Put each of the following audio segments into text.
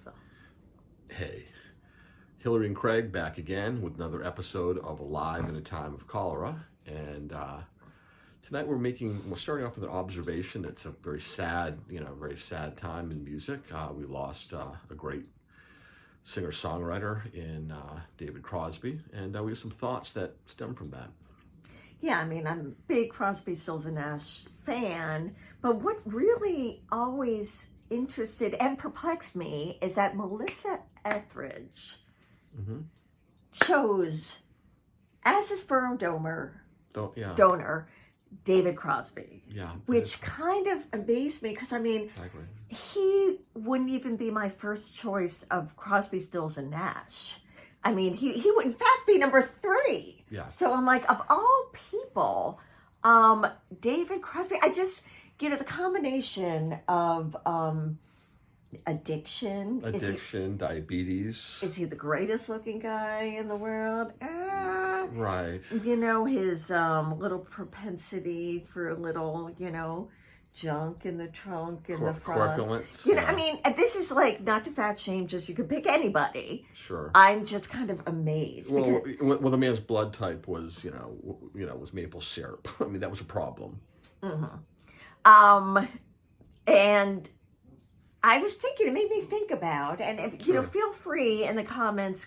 So. Hey, Hilary and Craig back again with another episode of Alive in a Time of Cholera. And tonight we're starting off with an observation. It's a very sad, very sad time in music. We lost a great singer-songwriter in David Crosby, and we have some thoughts that stem from that. Yeah, I mean, I'm a big Crosby, Stills and Nash fan, but what really always interested and perplexed me is that Melissa Etheridge chose as a sperm donor David Crosby. Yeah. Which kind of amazed me because, I mean, Exactly. he wouldn't even be my first choice of Crosby, Stills and Nash. I mean, he would in fact be number 3. Yeah. So I'm like, of all people, David Crosby, I just, the combination of addiction, diabetes. Is he the greatest looking guy in the world? Right. His little propensity for a little, junk in the trunk in the front. Corpulence. I mean, this is like, not to fat shame, just you could pick anybody. Sure. I'm just kind of amazed. Well, the man's blood type was, was maple syrup. I mean, that was a problem. Mm-hmm. And I was thinking, it made me think about, and feel free in the comments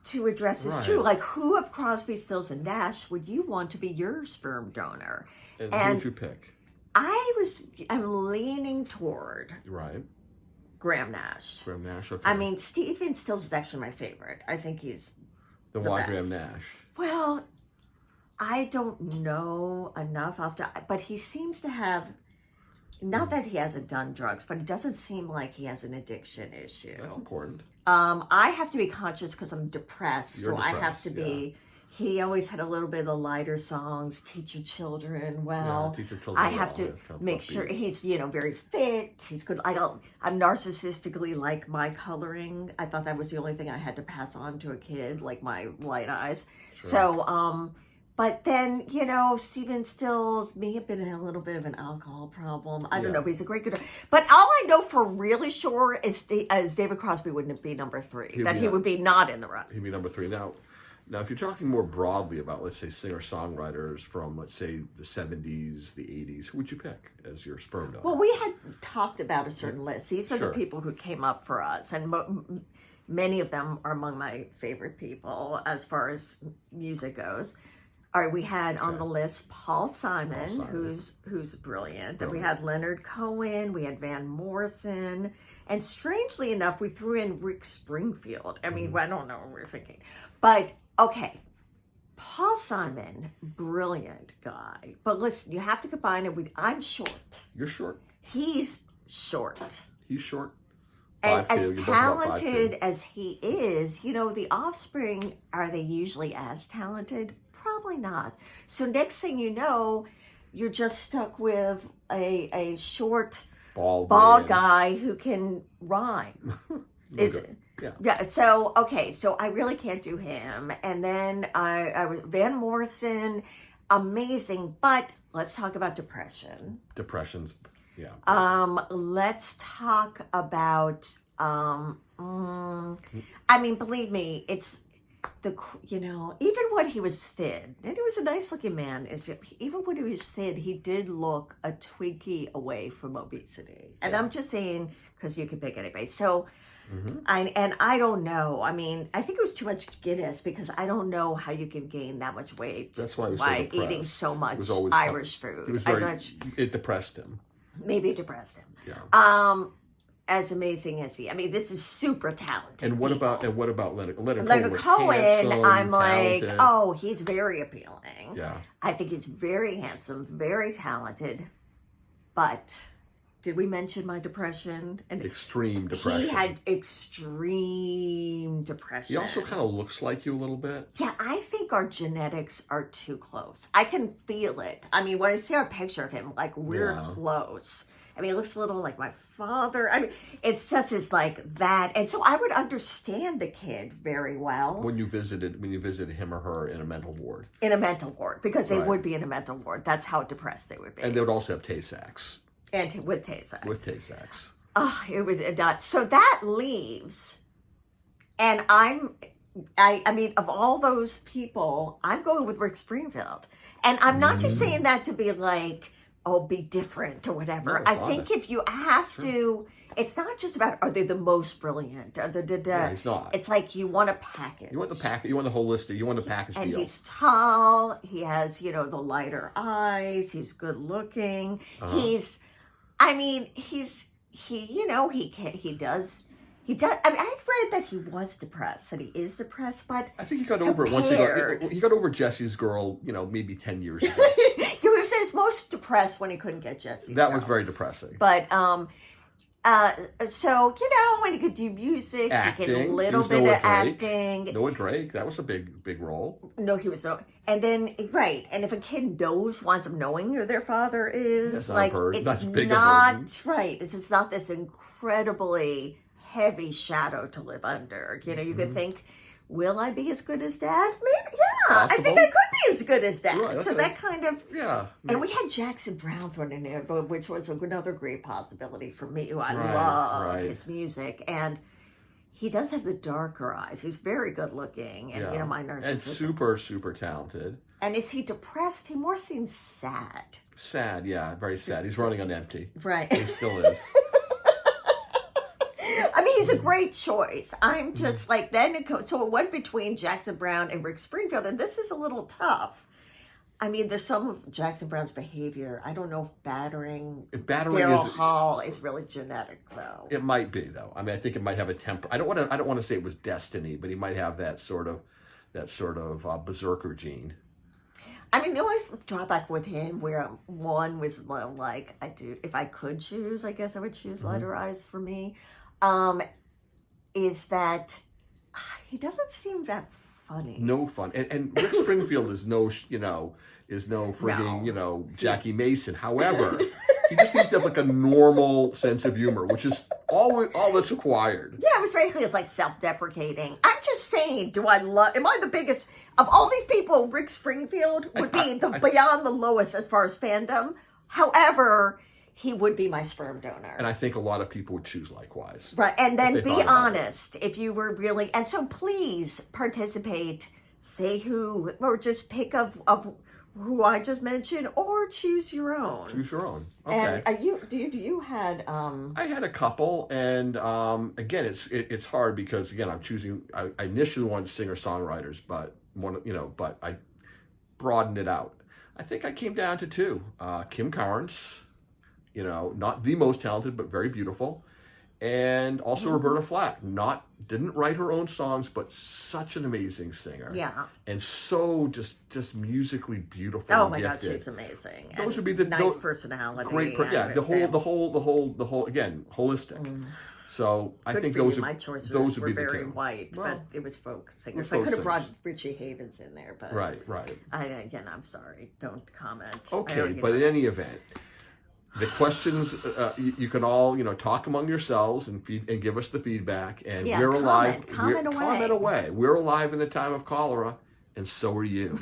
to address this too. Like, who of Crosby, Stills and Nash would you want to be your sperm donor? And who would you pick? I'm leaning toward Graham Nash. Graham Nash, okay. I mean, Stephen Stills is actually my favorite. I think he's the why best. Graham Nash? Well, I don't know enough but he seems to have, not that he hasn't done drugs, but it doesn't seem like he has an addiction issue. That's important. I have to be conscious because I'm depressed. You're depressed, I have to be. He always had a little bit of the lighter songs, Teach Your Children Well. Yeah, Teach Your Children I have to make sure he's, very fit. He's good. I'm narcissistically like my coloring. I thought that was the only thing I had to pass on to a kid, like my light eyes. Sure. So, but then, Stephen Stills may have been in a little bit of an alcohol problem. I don't know, but he's a great guitar. But all I know for really sure is David Crosby wouldn't be number 3. He would be not in the run. He'd be number 3. Now, if you're talking more broadly about, let's say, singer-songwriters from, let's say, the 70s, the 80s, who would you pick as your sperm donor? Well, we had talked about a certain list. These are the people who came up for us, and many of them are among my favorite people as far as music goes. All right, we had on the list Paul Simon. Who's brilliant. And we had Leonard Cohen. We had Van Morrison. And strangely enough, we threw in Rick Springfield. I mean, I don't know what we're thinking. But, okay, Paul Simon, brilliant guy. But listen, you have to combine it with, I'm short. You're short. He's short. He's short. And as talented as he is, the Offspring, are they usually as talented? Probably not. So next thing you know, you're just stuck with a short, bald guy who can rhyme. Yeah. So, okay. So I really can't do him. And then I was Van Morrison, amazing. But let's talk about depression. Depression's, let's talk about, I mean, believe me, it's even when he was thin, and he was a nice looking man, even when he was thin, he did look a Twinkie away from obesity. And I'm just saying, because you can pick anybody. So, I don't know. I mean, I think it was too much Guinness because I don't know how you can gain that much weight. That's why he was by eating so much Irish food. It depressed him. Maybe it depressed him. Yeah. As amazing as he, I mean, this is super talented. And what about Leonard Cohen? Leonard Cohen, handsome, I'm talented. like, oh, he's very appealing. Yeah. I think he's very handsome, very talented. But did we mention my depression? And extreme depression. He had extreme depression. He also kind of looks like you a little bit. Yeah, I think our genetics are too close. I can feel it. I mean, when I see our picture of him, like, we're close. I mean, it looks a little like my father. I mean, it's just like that. And so I would understand the kid very well. When you visited him or her in a mental ward. In a mental ward, because they would be in a mental ward. That's how depressed they would be. And they would also have Tay-Sachs. And with Tay-Sachs. With Tay-Sachs. Oh, it was nuts. So that leaves, and I mean, of all those people, I'm going with Rick Springfield. And I'm not just saying that to be like, oh, be different or whatever. No, I it's think honest. if you have to, it's not just about, are they the most brilliant? Are they, Yeah, he's not. It's like you want a package. You want the package. You want the holistic. You want the package And deal. he's tall. He has, the lighter eyes. He's good looking. He's, I mean, he does. I mean, I read that he was depressed, that he is depressed, but I think he got over it once he got over Jesse's girl, maybe 10 years ago. he was most depressed when he couldn't get Jesse's That girl. was very depressing. But so when he could do music, Acting. he could a He little was bit Noah of Drake. acting. Noah Drake, that was a big role. No, he was no. And then and if a kid winds up knowing who their father is, That's not like a burden. it's Not as big a not burden. right. It's not this incredibly heavy shadow to live under. You could think, will I be as good as Dad? Maybe, yeah. Possible. I think I could be as good as Dad. Right, so okay. that kind of Yeah. And we had Jackson Brown thrown in there, which was another great possibility for me. Who I Right, love right. his music, and he does have the darker eyes. He's very good looking, and my nurse and was super talented. And is he depressed? He more seems sad. Sad, yeah, very sad. He's running on empty. Right. He still is. I mean, he's a great choice. I'm just like, so it went between Jackson Brown and Rick Springfield, and this is a little tough. I mean, there's some of Jackson Brown's behavior. I don't know if battering Daryl Hall is really genetic, though. It might be, though. I mean, I think it might have a temper. I don't want to say it was destiny, but he might have that sort of berserker gene. I mean, the only drawback with him, where one was like, if I could choose, I guess I would choose lighter eyes for me, is that he doesn't seem that funny. No fun. And Rick Springfield is no frigging, Jackie Mason. However, he just seems to have like a normal sense of humor, which is all that's required. Yeah, it was frankly, it's like self-deprecating. I'm just saying, am I the biggest, of all these people, Rick Springfield would be beyond the lowest as far as fandom. However, he would be my sperm donor. And I think a lot of people would choose likewise. Right, and then be honest if you were really, and so please participate, say who, or just pick of who I just mentioned, or choose your own. Choose your own. Okay. And you had I had a couple, and again, it's hard because again, I'm choosing. I initially wanted singer-songwriters, but but I broadened it out. I think I came down to two: Kim Carnes, not the most talented, but very beautiful, and also Roberta Flack. Didn't write her own songs, but such an amazing singer. Yeah. And so just musically beautiful. Oh and my gifted. God, she's amazing. Those would be the nice personality. Great, the whole again holistic. So I think those my choices those would were be the very two. white, Well, but it was folk singers. folk I could have brought singers. Richie Havens in there, but Right. I'm sorry, don't comment. Okay, but in any event, the questions you can all talk among yourselves and give us the feedback. And we're alive. Comment away. Comment away. We're alive in the time of cholera, and so are you.